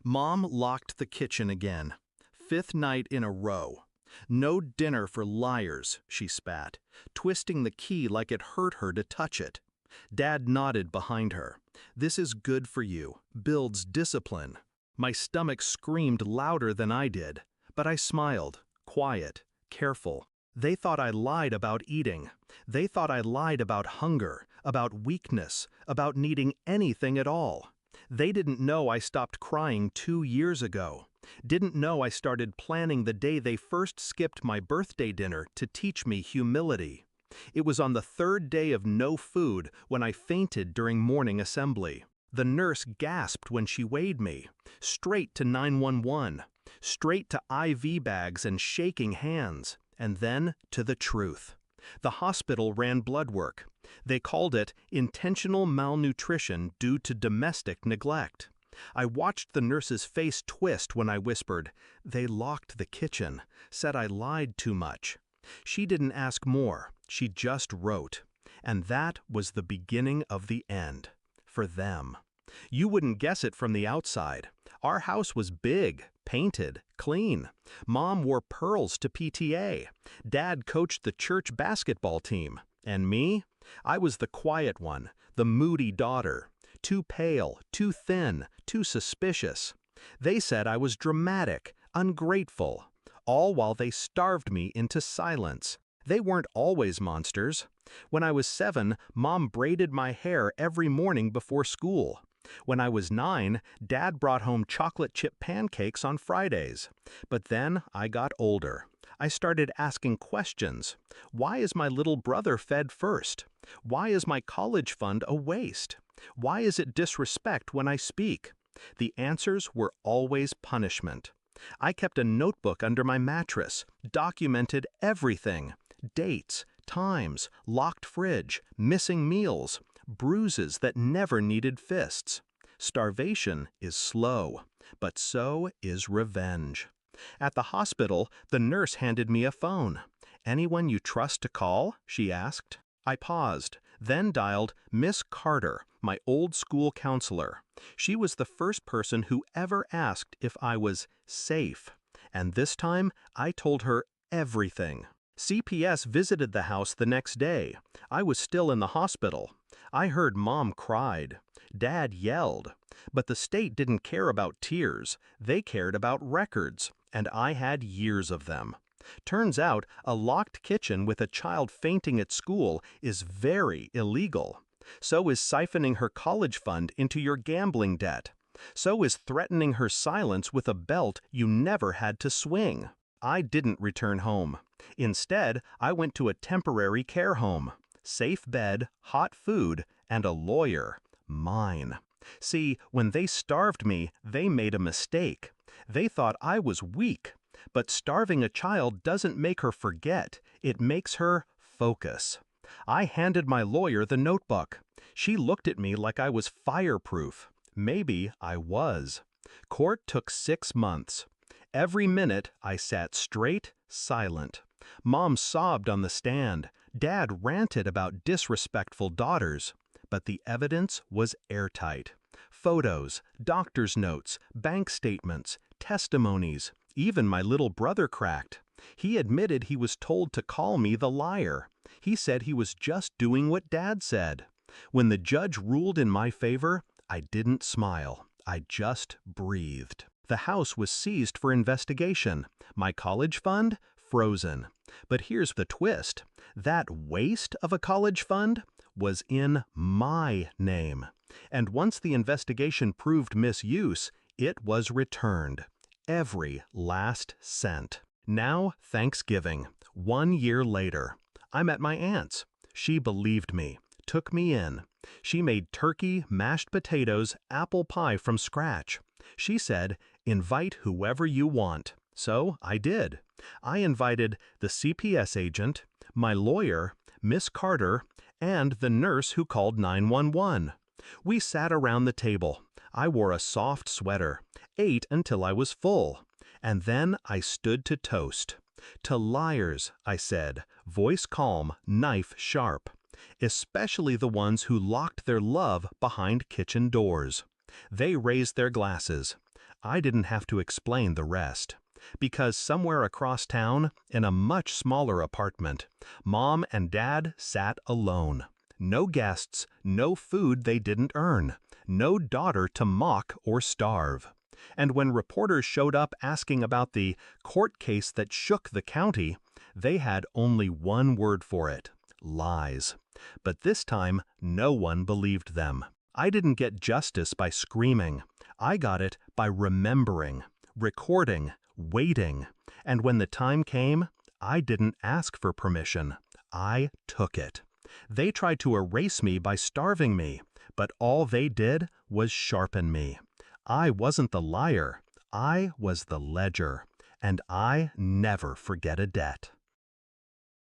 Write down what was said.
Mom locked the kitchen again. Fifth night in a row. No dinner for liars, she spat, twisting the key like it hurt her to touch it. Dad nodded behind her. This is good for you, builds discipline. My stomach screamed louder than I did, but I smiled, quiet, careful. They thought I lied about eating. They thought I lied about hunger, about weakness, about needing anything at all. They didn't know I stopped crying 2 years ago. Didn't know I started planning the day they first skipped my birthday dinner to teach me humility. It was on the third day of no food when I fainted during morning assembly. The nurse gasped when she weighed me. Straight to 911. Straight to IV bags and shaking hands. And then to the truth. The hospital ran blood work. They called it intentional malnutrition due to domestic neglect. I watched the nurse's face twist when I whispered, "They locked the kitchen, said I lied too much." She didn't ask more, she just wrote. And that was the beginning of the end. For them. You wouldn't guess it from the outside. Our house was big, painted, clean. Mom wore pearls to PTA. Dad coached the church basketball team. And me? I was the quiet one, the moody daughter. Too pale, too thin, too suspicious. They said I was dramatic, ungrateful, all while they starved me into silence. They weren't always monsters. When I was 7, Mom braided my hair every morning before school. When I was 9, Dad brought home chocolate chip pancakes on Fridays. But then I got older. I started asking questions. Why is my little brother fed first? Why is my college fund a waste? Why is it disrespect when I speak? The answers were always punishment. I kept a notebook under my mattress, documented everything. Dates, times, locked fridge, missing meals, bruises that never needed fists. Starvation is slow, but so is revenge. At the hospital, the nurse handed me a phone. "Anyone you trust to call?" she asked. I paused, then dialed Miss Carter, my old school counselor. She was the first person who ever asked if I was safe. And this time, I told her everything. CPS visited the house the next day. I was still in the hospital. I heard Mom cried. Dad yelled. But the state didn't care about tears. They cared about records, and I had years of them. Turns out, a locked kitchen with a child fainting at school is very illegal. So is siphoning her college fund into your gambling debt. So is threatening her silence with a belt you never had to swing. I didn't return home. Instead, I went to a temporary care home. Safe bed, hot food, and a lawyer. Mine. See, when they starved me, they made a mistake. They thought I was weak. But starving a child doesn't make her forget. It makes her focus. I handed my lawyer the notebook. She looked at me like I was fireproof. Maybe I was. Court took 6 months. Every minute, I sat straight, silent. Mom sobbed on the stand. Dad ranted about disrespectful daughters. But the evidence was airtight. Photos, doctor's notes, bank statements, testimonies. Even my little brother cracked. He admitted he was told to call me the liar. He said he was just doing what Dad said. When the judge ruled in my favor, I didn't smile. I just breathed. The house was seized for investigation. My college fund? Frozen. But here's the twist. That waste of a college fund was in my name. And once the investigation proved misuse, it was returned. Every last cent. Now, Thanksgiving, 1 year later. I'm at my aunt's. She believed me, took me in. She made turkey, mashed potatoes, apple pie from scratch. She said, "Invite whoever you want." So I did. I invited the CPS agent, my lawyer, Miss Carter, and the nurse who called 911. We sat around the table. I wore a soft sweater, ate until I was full, and then I stood to toast. "To liars," I said, voice calm, knife sharp, especially the ones who locked their love behind kitchen doors. They raised their glasses. I didn't have to explain the rest. Because somewhere across town, in a much smaller apartment, Mom and Dad sat alone. No guests, no food they didn't earn, no daughter to mock or starve. And when reporters showed up asking about the court case that shook the county, they had only one word for it: lies. But this time, no one believed them. I didn't get justice by screaming. I got it by remembering, recording, waiting. And when the time came, I didn't ask for permission. I took it. They tried to erase me by starving me, but all they did was sharpen me. I wasn't the liar. I was the ledger. And I never forget a debt.